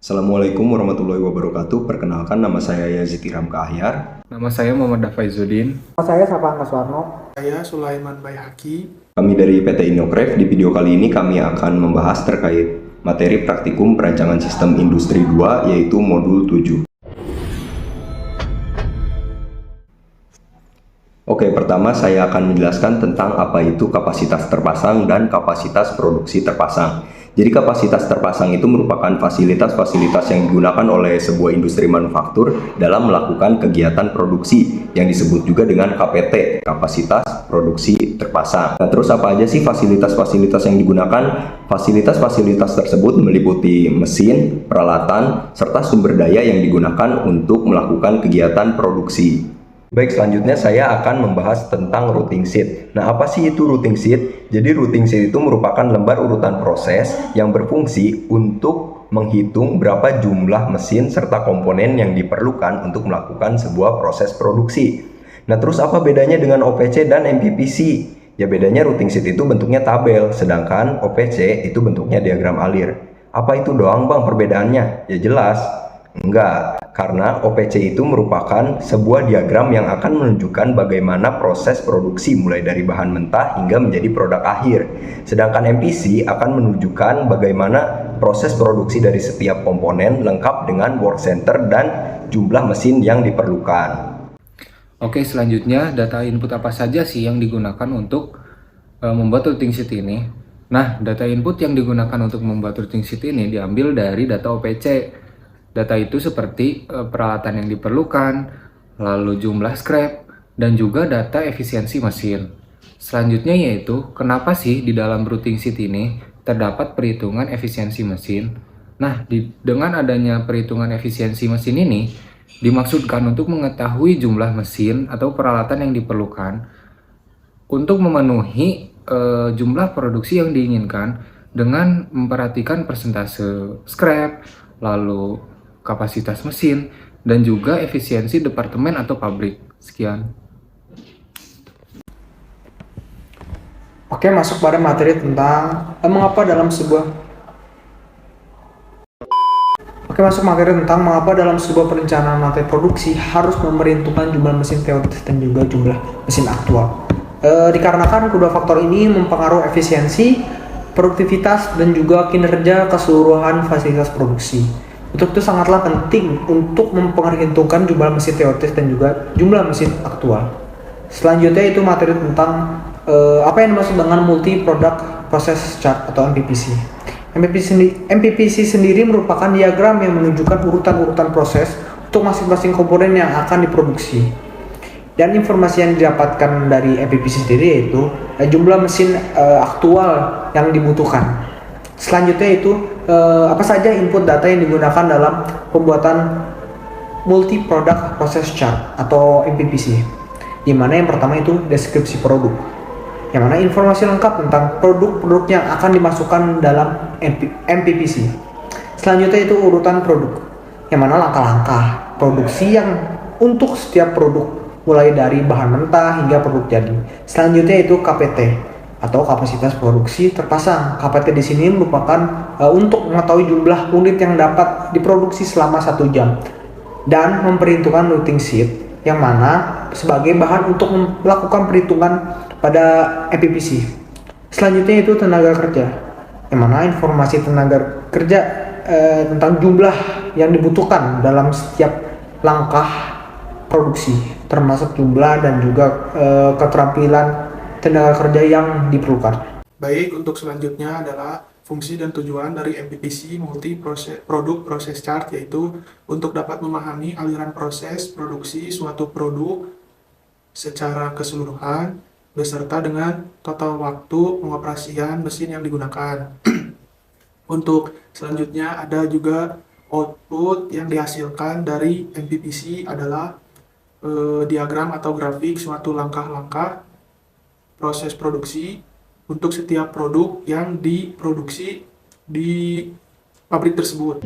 Assalamualaikum warahmatullahi wabarakatuh. Perkenalkan, nama saya Yazid Iram Kahyar. Nama saya Muhammad Dafaizuddin. Nama saya Sapang Kaswarno. Saya Sulaiman Baihaqi. Kami dari PT Innocraft. Di video kali ini kami akan membahas terkait materi praktikum perancangan sistem industri 2, yaitu modul 7. Oke, pertama saya akan menjelaskan tentang apa itu kapasitas terpasang dan kapasitas produksi terpasang. Jadi kapasitas terpasang itu merupakan fasilitas-fasilitas yang digunakan oleh sebuah industri manufaktur dalam melakukan kegiatan produksi yang disebut juga dengan KPT, kapasitas produksi terpasang. Nah, terus apa aja sih fasilitas-fasilitas yang digunakan? Fasilitas-fasilitas tersebut meliputi mesin, peralatan, serta sumber daya yang digunakan untuk melakukan kegiatan produksi. Baik, selanjutnya saya akan membahas tentang routing sheet. Nah, apa sih itu routing sheet? Jadi routing sheet itu merupakan lembar urutan proses yang berfungsi untuk menghitung berapa jumlah mesin serta komponen yang diperlukan untuk melakukan sebuah proses produksi. Nah, terus apa bedanya dengan OPC dan MPPC? Ya, bedanya routing sheet itu bentuknya tabel, sedangkan OPC itu bentuknya diagram alir. Apa itu doang bang perbedaannya? Ya jelas. Enggak, karena OPC itu merupakan sebuah diagram yang akan menunjukkan bagaimana proses produksi mulai dari bahan mentah hingga menjadi produk akhir. Sedangkan MPC akan menunjukkan bagaimana proses produksi dari setiap komponen lengkap dengan work center dan jumlah mesin yang diperlukan. Oke, selanjutnya data input apa saja sih yang digunakan untuk membuat routing sheet ini? Nah, data input yang digunakan untuk membuat routing sheet ini diambil dari data OPC. Data itu seperti peralatan yang diperlukan, lalu jumlah scrap, dan juga data efisiensi mesin. Selanjutnya yaitu, kenapa sih di dalam routing sheet ini terdapat perhitungan efisiensi mesin? Nah, dengan adanya perhitungan efisiensi mesin ini, dimaksudkan untuk mengetahui jumlah mesin atau peralatan yang diperlukan untuk memenuhi jumlah produksi yang diinginkan dengan memperhatikan persentase scrap, lalu kapasitas mesin, dan juga efisiensi departemen atau pabrik. Sekian. Oke, masuk pada materi tentang mengapa dalam sebuah perencanaan materi produksi harus memerhitungkan jumlah mesin teoritis dan juga jumlah mesin aktual. Dikarenakan kedua faktor ini mempengaruhi efisiensi, produktivitas, dan juga kinerja keseluruhan fasilitas produksi. Untuk itu sangatlah penting untuk memperhitungkan jumlah mesin teoritis dan juga jumlah mesin aktual. Selanjutnya itu materi tentang apa yang dimaksud dengan multi product process chart atau MPPC. MPPC sendiri merupakan diagram yang menunjukkan urutan-urutan proses untuk masing-masing komponen yang akan diproduksi. Dan informasi yang didapatkan dari MPPC sendiri yaitu jumlah mesin aktual yang dibutuhkan. Selanjutnya itu apa saja input data yang digunakan dalam pembuatan multi product process chart atau MPPC. Di mana yang pertama itu deskripsi produk, yang mana informasi lengkap tentang produk-produk yang akan dimasukkan dalam MPPC. Selanjutnya itu urutan produk, yang mana langkah-langkah produksi yang untuk setiap produk mulai dari bahan mentah hingga produk jadi. Selanjutnya itu KPT atau kapasitas produksi terpasang. KPT di sini merupakan untuk mengetahui jumlah unit yang dapat diproduksi selama 1 jam dan memperhitungkan routing sheet yang mana sebagai bahan untuk melakukan perhitungan pada MPPC. Selanjutnya itu tenaga kerja, yang mana informasi tenaga kerja tentang jumlah yang dibutuhkan dalam setiap langkah produksi, termasuk jumlah dan juga keterampilan tenaga kerja yang diperlukan. Baik, untuk selanjutnya adalah fungsi dan tujuan dari MPPC multi product process chart, yaitu untuk dapat memahami aliran proses produksi suatu produk secara keseluruhan beserta dengan total waktu pengoperasian mesin yang digunakan. Untuk selanjutnya ada juga output yang dihasilkan dari MPPC adalah diagram atau grafik suatu langkah-langkah proses produksi untuk setiap produk yang diproduksi di pabrik tersebut.